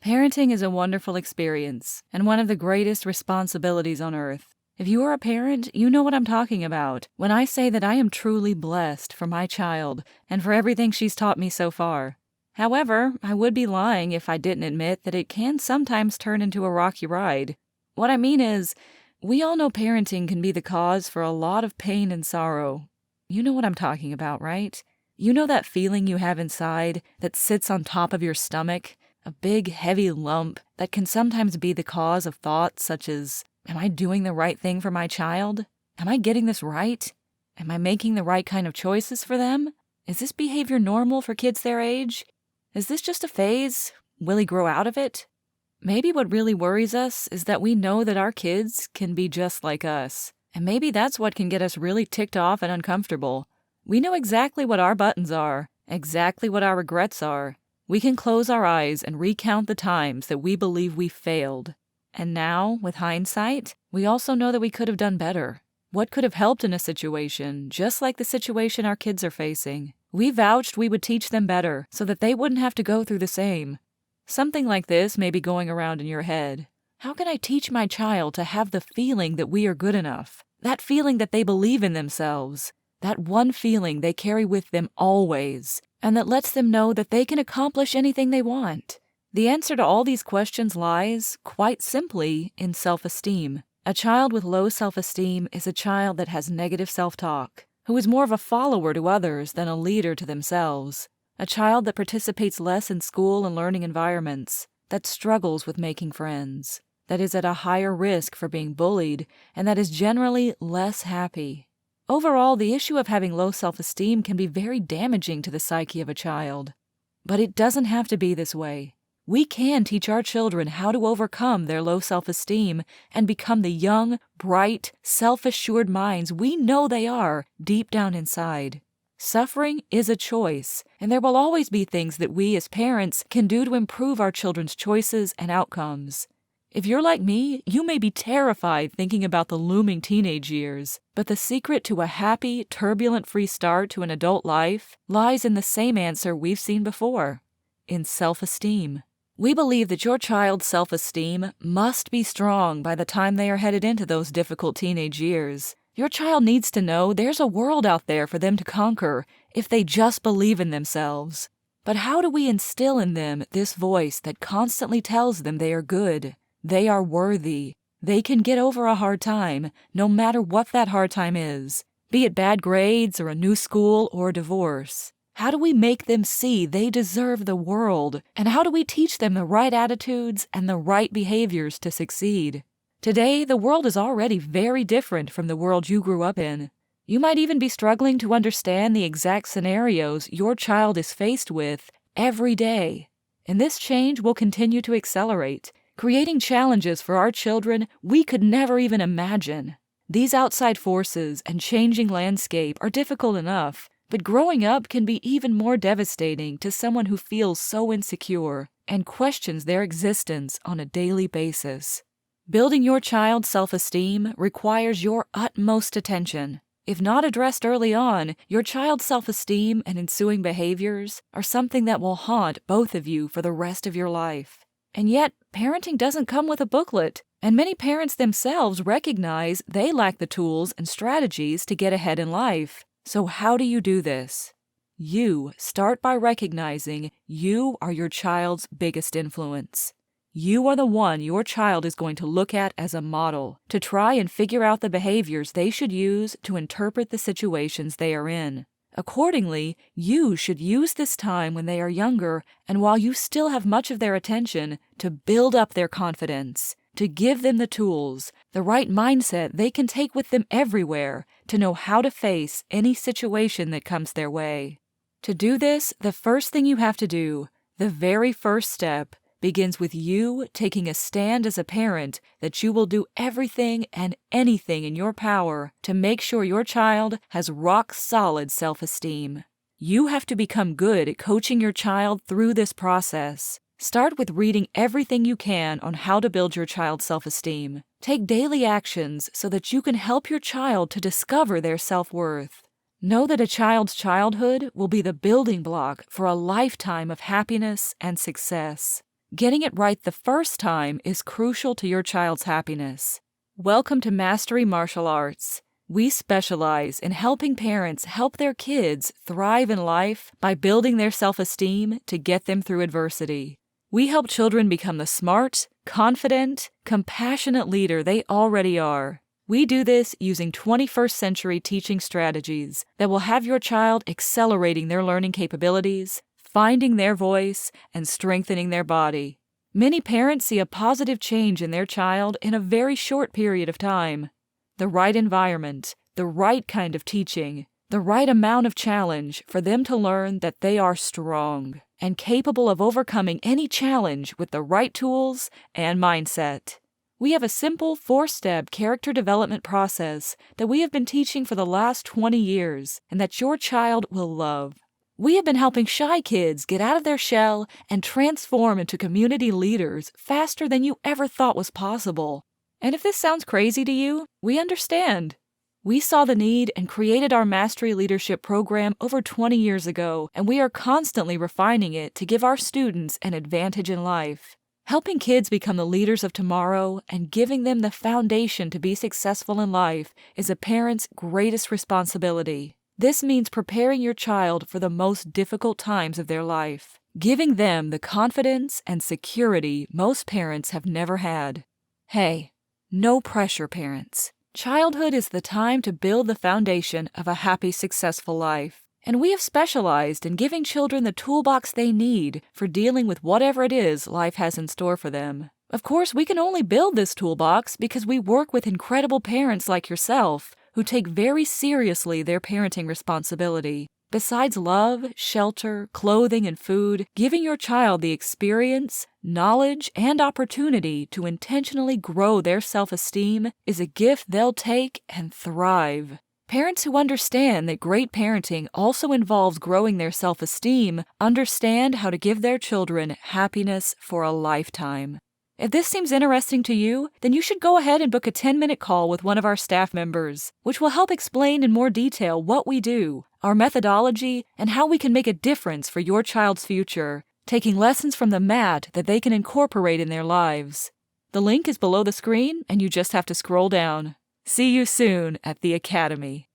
Parenting is a wonderful experience and one of the greatest responsibilities on earth. If you are a parent, you know what I'm talking about when I say that I am truly blessed for my child and for everything she's taught me so far. However, I would be lying if I didn't admit that it can sometimes turn into a rocky ride. What I mean is, we all know parenting can be the cause for a lot of pain and sorrow. You know what I'm talking about, right? You know that feeling you have inside that sits on top of your stomach? A big, heavy lump that can sometimes be the cause of thoughts such as, am I doing the right thing for my child? Am I getting this right? Am I making the right kind of choices for them? Is this behavior normal for kids their age? Is this just a phase? Will he grow out of it? Maybe what really worries us is that we know that our kids can be just like us. And maybe that's what can get us really ticked off and uncomfortable. We know exactly what our buttons are, exactly what our regrets are. We can close our eyes and recount the times that we believe we failed. And now, with hindsight, we also know that we could have done better. What could have helped in a situation, just like the situation our kids are facing? We vouched we would teach them better so that they wouldn't have to go through the same. Something like this may be going around in your head. How can I teach my child to have the feeling that we are good enough? That feeling that they believe in themselves? That one feeling they carry with them always, and that lets them know that they can accomplish anything they want? The answer to all these questions lies, quite simply, in self-esteem. A child with low self-esteem is a child that has negative self-talk, who is more of a follower to others than a leader to themselves. A child that participates less in school and learning environments, that struggles with making friends, that is at a higher risk for being bullied, and that is generally less happy. Overall, the issue of having low self-esteem can be very damaging to the psyche of a child. But it doesn't have to be this way. We can teach our children how to overcome their low self-esteem and become the young, bright, self-assured minds we know they are deep down inside. Suffering is a choice, and there will always be things that we as parents can do to improve our children's choices and outcomes. If you're like me, you may be terrified thinking about the looming teenage years, but the secret to a happy, turbulent-free start to an adult life lies in the same answer we've seen before, in self-esteem. We believe that your child's self-esteem must be strong by the time they are headed into those difficult teenage years. Your child needs to know there's a world out there for them to conquer if they just believe in themselves. But how do we instill in them this voice that constantly tells them they are good, they are worthy, they can get over a hard time, no matter what that hard time is, be it bad grades or a new school or a divorce? How do we make them see they deserve the world? And how do we teach them the right attitudes and the right behaviors to succeed? Today, the world is already very different from the world you grew up in. You might even be struggling to understand the exact scenarios your child is faced with every day. And this change will continue to accelerate, creating challenges for our children we could never even imagine. These outside forces and changing landscape are difficult enough, but growing up can be even more devastating to someone who feels so insecure and questions their existence on a daily basis. Building your child's self-esteem requires your utmost attention. If not addressed early on, your child's self-esteem and ensuing behaviors are something that will haunt both of you for the rest of your life. And yet, parenting doesn't come with a booklet, and many parents themselves recognize they lack the tools and strategies to get ahead in life. So how do you do this? You start by recognizing you are your child's biggest influence. You are the one your child is going to look at as a model to try and figure out the behaviors they should use to interpret the situations they are in. Accordingly, you should use this time when they are younger and while you still have much of their attention to build up their confidence, to give them the tools, the right mindset they can take with them everywhere to know how to face any situation that comes their way. To do this, the first thing you have to do, the very first step, begins with you taking a stand as a parent that you will do everything and anything in your power to make sure your child has rock-solid self-esteem. You have to become good at coaching your child through this process. Start with reading everything you can on how to build your child's self-esteem. Take daily actions so that you can help your child to discover their self-worth. Know that a child's childhood will be the building block for a lifetime of happiness and success. Getting it right the first time is crucial to your child's happiness. Welcome to Mastery Martial Arts. We specialize in helping parents help their kids thrive in life by building their self-esteem to get them through adversity. We help children become the smart, confident, compassionate leader they already are. We do this using 21st century teaching strategies that will have your child accelerating their learning capabilities, finding their voice, and strengthening their body. Many parents see a positive change in their child in a very short period of time. The right environment, the right kind of teaching, the right amount of challenge for them to learn that they are strong and capable of overcoming any challenge with the right tools and mindset. We have a simple 4-step character development process that we have been teaching for the last 20 years and that your child will love. We have been helping shy kids get out of their shell and transform into community leaders faster than you ever thought was possible. And if this sounds crazy to you, we understand. We saw the need and created our Mastery Leadership program over 20 years ago, and we are constantly refining it to give our students an advantage in life. Helping kids become the leaders of tomorrow and giving them the foundation to be successful in life is a parent's greatest responsibility. This means preparing your child for the most difficult times of their life, giving them the confidence and security most parents have never had. Hey, no pressure, parents. Childhood is the time to build the foundation of a happy, successful life. And we have specialized in giving children the toolbox they need for dealing with whatever it is life has in store for them. Of course, we can only build this toolbox because we work with incredible parents like yourself who take very seriously their parenting responsibility. Besides love, shelter, clothing, and food, giving your child the experience, knowledge, and opportunity to intentionally grow their self-esteem is a gift they'll take and thrive. Parents who understand that great parenting also involves growing their self-esteem understand how to give their children happiness for a lifetime. If this seems interesting to you, then you should go ahead and book a 10-minute call with one of our staff members, which will help explain in more detail what we do, our methodology, and how we can make a difference for your child's future, taking lessons from the mat that they can incorporate in their lives. The link is below the screen, and you just have to scroll down. See you soon at the Academy.